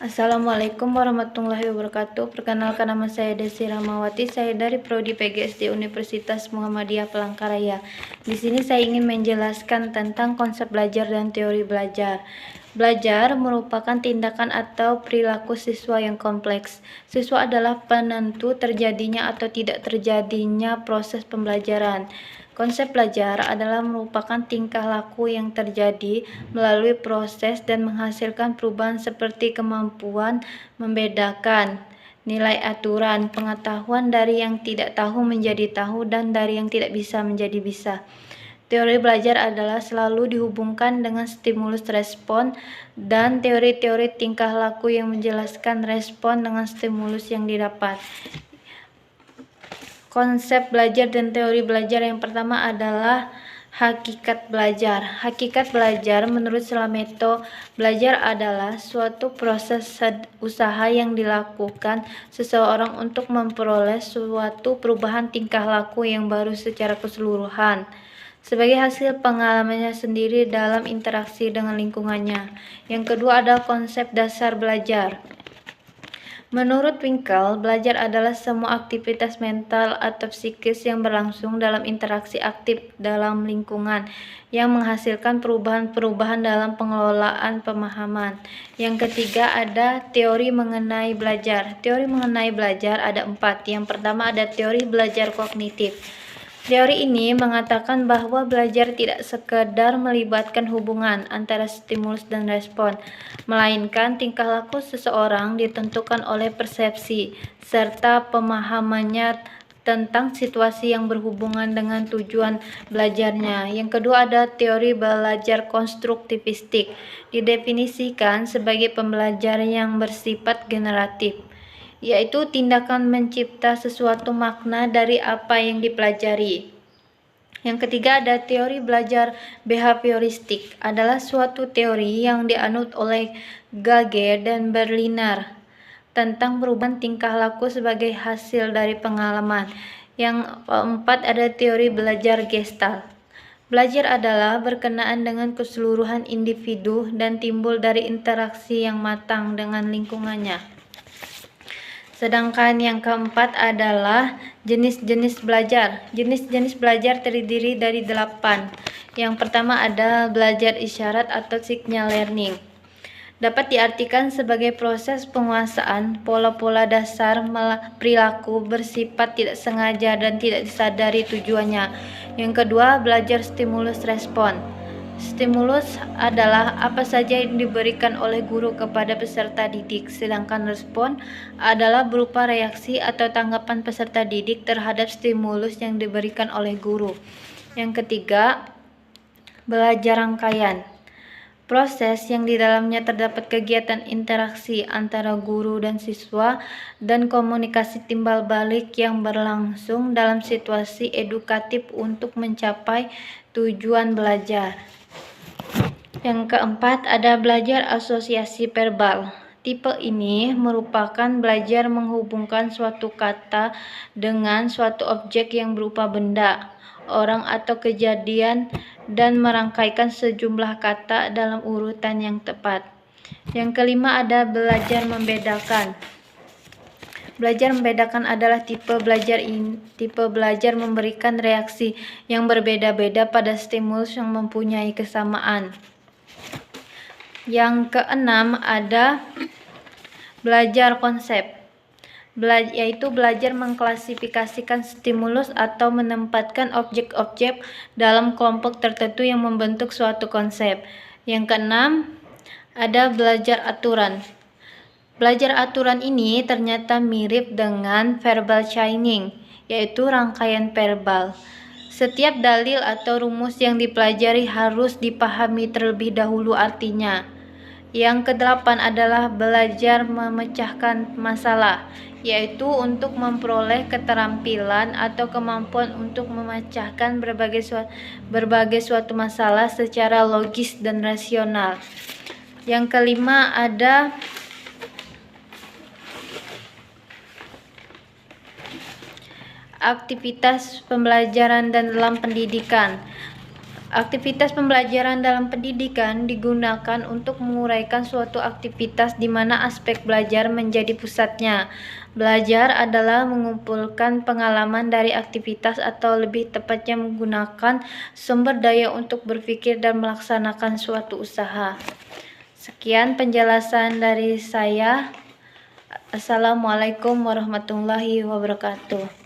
Assalamualaikum warahmatullahi wabarakatuh. Perkenalkan, nama saya Desi Rahmawati. Saya dari Prodi PGSD Universitas Muhammadiyah Palangkaraya. Di sini saya ingin menjelaskan tentang konsep belajar dan teori belajar. Belajar merupakan tindakan atau perilaku siswa yang kompleks. Siswa adalah penentu terjadinya atau tidak terjadinya proses pembelajaran. Konsep belajar adalah merupakan tingkah laku yang terjadi melalui proses dan menghasilkan perubahan seperti kemampuan membedakan, nilai aturan, pengetahuan dari yang tidak tahu menjadi tahu, dan dari yang tidak bisa menjadi bisa. Teori belajar adalah selalu dihubungkan dengan stimulus respon dan teori-teori tingkah laku yang menjelaskan respon dengan stimulus yang didapat. Konsep belajar dan teori belajar yang pertama adalah hakikat belajar. Hakikat belajar menurut Slameto, belajar adalah suatu proses usaha yang dilakukan seseorang untuk memperoleh suatu perubahan tingkah laku yang baru secara keseluruhan, sebagai hasil pengalamannya sendiri dalam interaksi dengan lingkungannya. Yang kedua adalah konsep dasar belajar. Menurut Winkel, belajar adalah semua aktivitas mental atau psikis yang berlangsung dalam interaksi aktif dalam lingkungan yang menghasilkan perubahan-perubahan dalam pengelolaan pemahaman. Yang ketiga ada teori mengenai belajar. Teori mengenai belajar ada 4. Yang pertama ada teori belajar kognitif. Teori ini mengatakan bahwa belajar tidak sekedar melibatkan hubungan antara stimulus dan respon, melainkan tingkah laku seseorang ditentukan oleh persepsi serta pemahamannya tentang situasi yang berhubungan dengan tujuan belajarnya. Yang kedua ada teori belajar konstruktivistik. Didefinisikan sebagai pembelajaran yang bersifat generatif, yaitu tindakan mencipta sesuatu makna dari apa yang dipelajari. Yang ketiga ada teori belajar behavioristik, adalah suatu teori yang dianut oleh Gage dan Berliner tentang perubahan tingkah laku sebagai hasil dari pengalaman. Yang keempat ada teori belajar Gestalt. Belajar adalah berkenaan dengan keseluruhan individu dan timbul dari interaksi yang matang dengan lingkungannya. Sedangkan yang keempat adalah jenis-jenis belajar. Jenis-jenis belajar terdiri dari 8. Yang pertama ada belajar isyarat atau signal learning. Dapat diartikan sebagai proses penguasaan pola-pola dasar perilaku bersifat tidak sengaja dan tidak disadari tujuannya. Yang kedua, belajar stimulus respon. Stimulus adalah apa saja yang diberikan oleh guru kepada peserta didik, sedangkan respon adalah berupa reaksi atau tanggapan peserta didik terhadap stimulus yang diberikan oleh guru. Yang ketiga, belajar rangkaian. Proses yang di dalamnya terdapat kegiatan interaksi antara guru dan siswa dan komunikasi timbal balik yang berlangsung dalam situasi edukatif untuk mencapai tujuan belajar. Yang keempat ada belajar asosiasi verbal. Tipe ini merupakan belajar menghubungkan suatu kata dengan suatu objek yang berupa benda, orang atau kejadian dan merangkaikan sejumlah kata dalam urutan yang tepat. Yang kelima ada belajar membedakan. Belajar membedakan adalah tipe belajar memberikan reaksi yang berbeda-beda pada stimulus yang mempunyai kesamaan. Yang keenam ada belajar konsep, yaitu belajar mengklasifikasikan stimulus atau menempatkan objek-objek dalam kelompok tertentu yang membentuk suatu konsep. Yang keenam ada belajar aturan. Belajar aturan ini ternyata mirip dengan verbal chaining, yaitu rangkaian verbal. Setiap dalil atau rumus yang dipelajari harus dipahami terlebih dahulu artinya. Yang kedelapan adalah belajar memecahkan masalah, yaitu untuk memperoleh keterampilan atau kemampuan untuk memecahkan berbagai suatu masalah secara logis dan rasional. Yang kelima ada aktivitas pembelajaran dan dalam pendidikan. Aktivitas pembelajaran dalam pendidikan digunakan untuk menguraikan suatu aktivitas di mana aspek belajar menjadi pusatnya. Belajar adalah mengumpulkan pengalaman dari aktivitas atau lebih tepatnya menggunakan sumber daya untuk berpikir dan melaksanakan suatu usaha. Sekian penjelasan dari saya. Assalamualaikum warahmatullahi wabarakatuh.